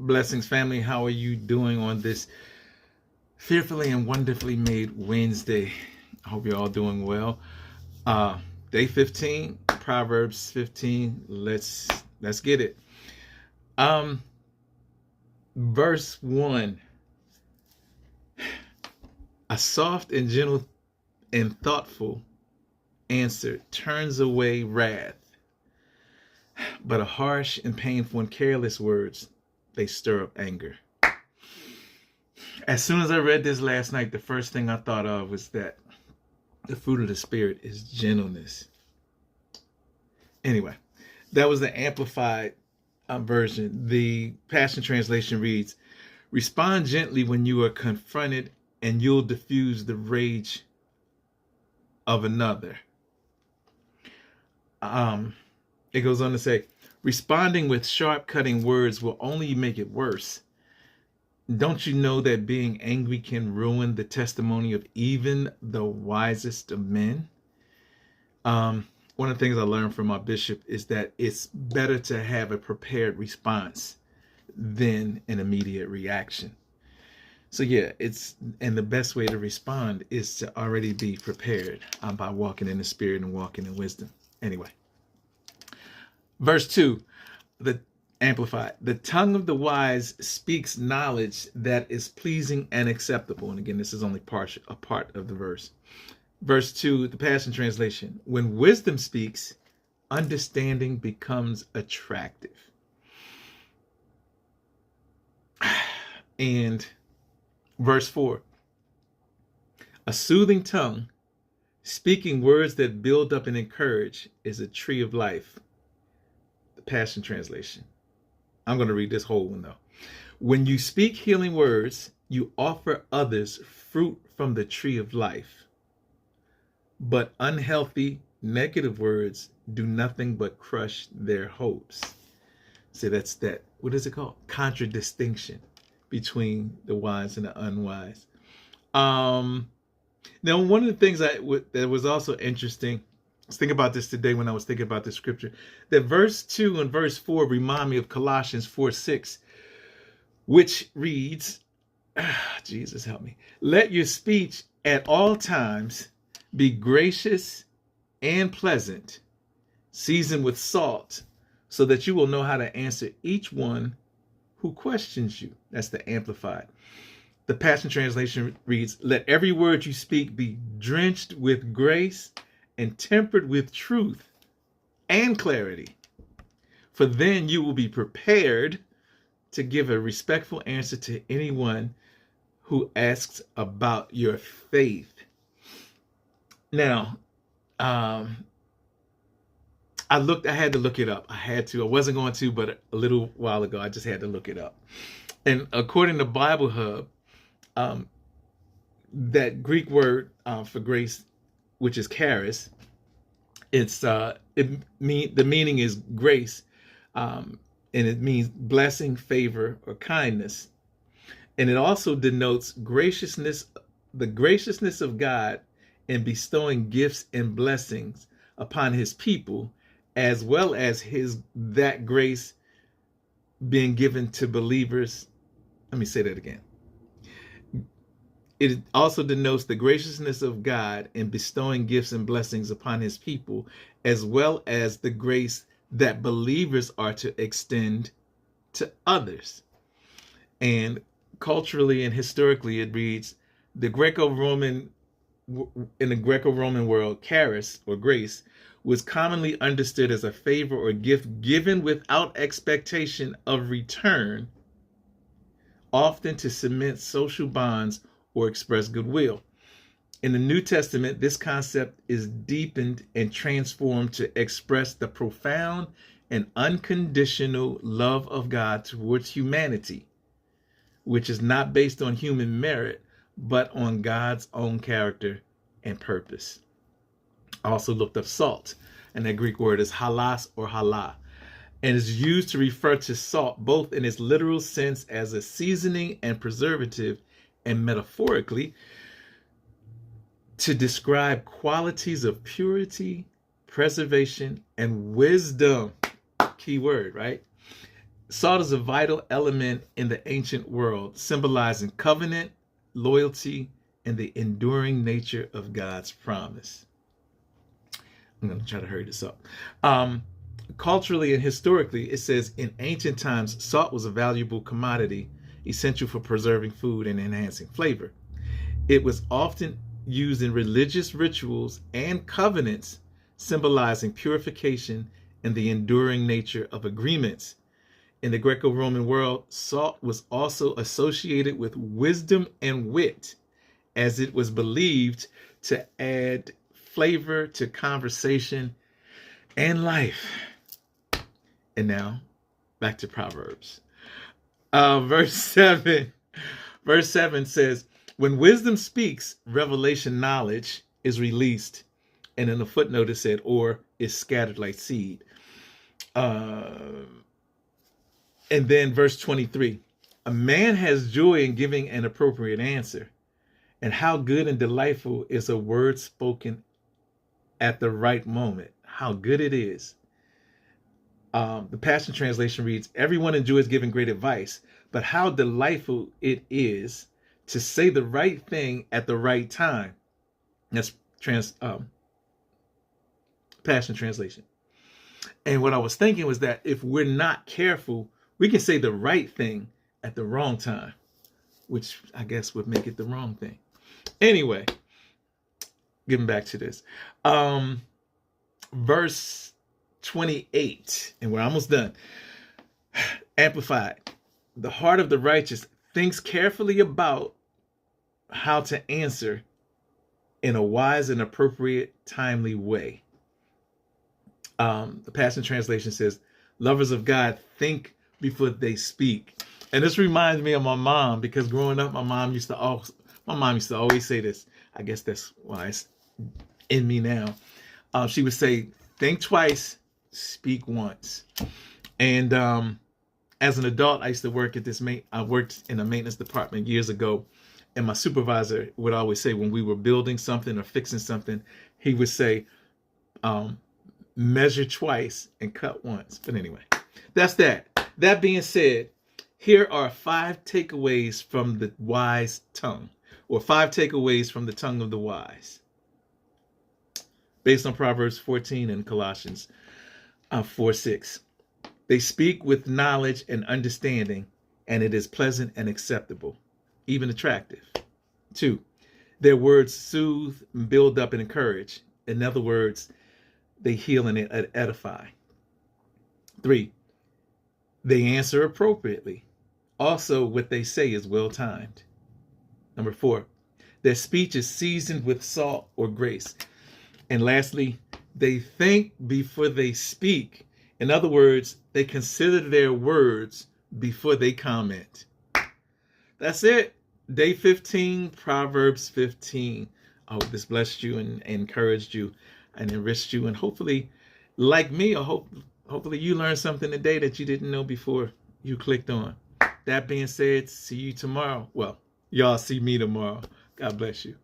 Blessings, family. How are you doing on this fearfully and wonderfully made Wednesday? I hope you're all doing well. Uh, Day 15, Proverbs 15. Let's get it. Um, Verse 1. A soft and gentle and thoughtful answer turns away wrath, but a harsh and painful and careless words, they stir up anger. As soon as I read this last night, the first thing I thought of was that the fruit of the Spirit is gentleness. Anyway, that was the amplified version. The Passion Translation reads, respond gently when you are confronted and you'll diffuse the rage of another. It goes on to say, responding with sharp cutting words will only make it worse. Don't you know that being angry can ruin the testimony of even the wisest of men? One of the things I learned from my bishop is that it's better to have a prepared response than an immediate reaction. So yeah, and the best way to respond is to already be prepared by walking in the Spirit and walking in wisdom. Anyway, verse 2, the Amplified. The tongue of the wise speaks knowledge that is pleasing and acceptable. And again, this is only a part of the verse. Verse 2, the Passion Translation. When wisdom speaks, understanding becomes attractive. And verse 4. A soothing tongue, speaking words that build up and encourage, is a tree of life. The Passion Translation. I'm going to read this whole one, though. When you speak healing words, you offer others fruit from the tree of life. But unhealthy, negative words do nothing but crush their hopes. So that's that. What is it called? Contradistinction between the wise and the unwise. Now, one of the things that was also interesting, I was thinking about this today when I was thinking about the scripture, that verse 2 and verse 4 remind me of Colossians 4:6, which reads, Jesus help me, let your speech at all times be gracious and pleasant, seasoned with salt, so that you will know how to answer each one who questions you. That's the Amplified. The Passion Translation reads, let every word you speak be drenched with grace and tempered with truth and clarity. For then you will be prepared to give a respectful answer to anyone who asks about your faith. Now, I had to look it up. I wasn't going to, but a little while ago, I just had to look it up. And according to Bible Hub, that Greek word for grace, which is charis, the meaning is grace, and it means blessing, favor, or kindness. And it also denotes graciousness, the graciousness of God in bestowing gifts and blessings upon his people, as well as that grace being given to believers. Let me say that again. It also denotes the graciousness of God in bestowing gifts and blessings upon his people, as well as the grace that believers are to extend to others. And culturally and historically, it reads, in the Greco-Roman world, charis, or grace, was commonly understood as a favor or gift given without expectation of return, often to cement social bonds or express goodwill. In the New Testament, this concept is deepened and transformed to express the profound and unconditional love of God towards humanity, which is not based on human merit, but on God's own character and purpose. I also looked up salt, and that Greek word is halas or hala, and is used to refer to salt both in its literal sense as a seasoning and preservative, and metaphorically to describe qualities of purity, preservation, and wisdom. Key word, right? Salt is a vital element in the ancient world, symbolizing covenant, loyalty, and the enduring nature of God's promise. I'm going to try to hurry this up. Culturally and historically, it says in ancient times, salt was a valuable commodity, essential for preserving food and enhancing flavor. It was often used in religious rituals and covenants, symbolizing purification and the enduring nature of agreements. In the Greco-Roman world, salt was also associated with wisdom and wit, as it was believed to add flavor to conversation and life. And now, back to Proverbs. Verse 7 says, when wisdom speaks, revelation knowledge is released. And in the footnote it said, or is scattered like seed. And then verse 23, a man has joy in giving an appropriate answer. And how good and delightful is a word spoken at the right moment. How good it is. The Passion Translation reads, everyone enjoys giving great advice, but how delightful it is to say the right thing at the right time. That's Passion Translation. And what I was thinking was that if we're not careful, we can say the right thing at the wrong time, which I guess would make it the wrong thing. Anyway, getting back to this. Verse 28, and we're almost done. Amplified. The heart of the righteous thinks carefully about how to answer in a wise and appropriate, timely way. The Passion Translation says, lovers of God think before they speak. And this reminds me of my mom, because growing up, my mom used to always say this. I guess that's why it's in me now. She would say, think twice, speak once. And as an adult, I used to work at I worked in a maintenance department years ago. And my supervisor would always say, when we were building something or fixing something, he would say, measure twice and cut once. But anyway, that's that. That being said, here are 5 takeaways from the wise tongue, or 5 takeaways from the tongue of the wise, based on Proverbs 14 and Colossians 4:6. They speak with knowledge and understanding, and it is pleasant and acceptable, even attractive. 2, their words soothe, build up, and encourage. In other words, they heal and edify. 3, they answer appropriately. Also, what they say is well timed. Number 4, their speech is seasoned with salt or grace. And lastly, they think before they speak. In other words, they consider their words before they comment. That's it. Day 15, Proverbs 15. I hope this blessed you and encouraged you and enriched you. And hopefully, like me, hopefully you learned something today that you didn't know before you clicked on. That being said, see you tomorrow. Well, y'all see me tomorrow. God bless you.